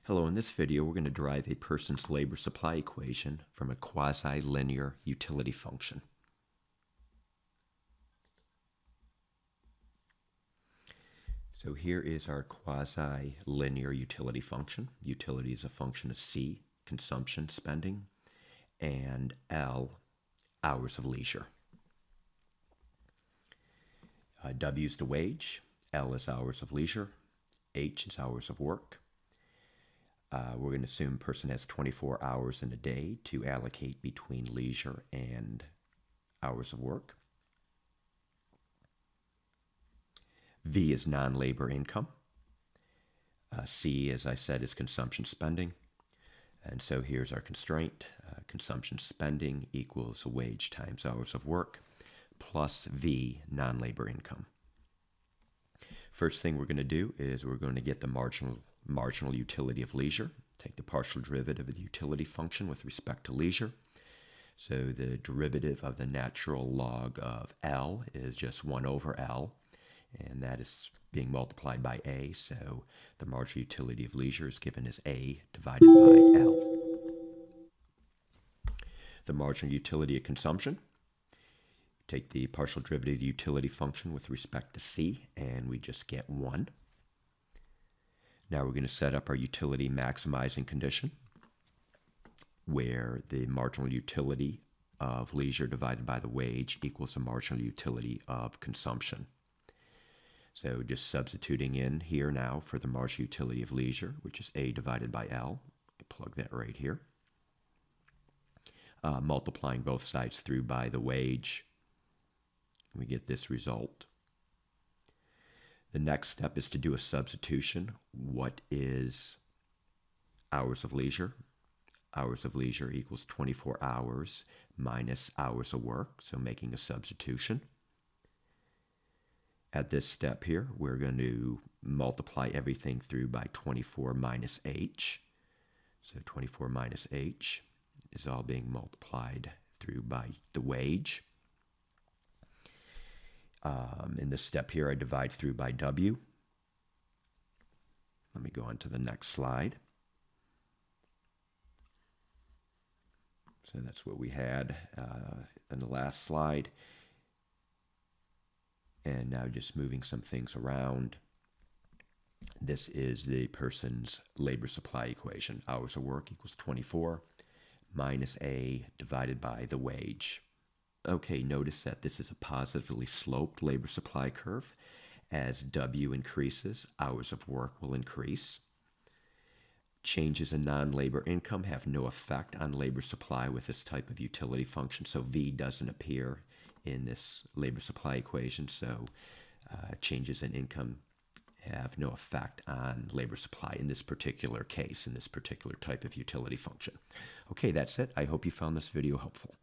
Hello, in this video we're going to derive a person's labor supply equation from a quasi-linear utility function. So here is our quasi-linear utility function. Utility is a function of C, consumption spending, and L, hours of leisure. W is the wage, L is hours of leisure, H is hours of work. We're going to assume a person has 24 hours in a day to allocate between leisure and hours of work. V is non-labor income. C, as I said, is consumption spending. And so here's our constraint. Consumption spending equals a wage times hours of work plus V, non-labor income. First thing we're going to do is we're going to get the marginal utility of leisure. Take the partial derivative of the utility function with respect to leisure. So the derivative of the natural log of L is just 1 over L, and that is being multiplied by A. So the marginal utility of leisure is given as A divided by L. The marginal utility of consumption. Take the partial derivative of the utility function with respect to C, and we just get 1. Now we're going to set up our utility maximizing condition, where the marginal utility of leisure divided by the wage equals the marginal utility of consumption. So just substituting in here now for the marginal utility of leisure, which is A divided by L. Plug that right here. Multiplying both sides through by the wage, we get this result. The next step is to do a substitution. What is hours of leisure? Hours of leisure equals 24 hours minus hours of work, so making a substitution. At this step here, we're going to multiply everything through by 24 minus H. So 24 minus H is all being multiplied through by the wage. In this step here, I divide through by W. Let me go on to the next slide. So that's what we had in the last slide. And now just moving some things around. This is the person's labor supply equation. Hours of work equals 24 minus A divided by the wage. Okay, notice that this is a positively sloped labor supply curve. As W increases, hours of work will increase. Changes in non-labor income have no effect on labor supply with this type of utility function, so V doesn't appear in this labor supply equation, so changes in income have no effect on labor supply in this particular case, in this particular type of utility function. Okay, that's it. I hope you found this video helpful.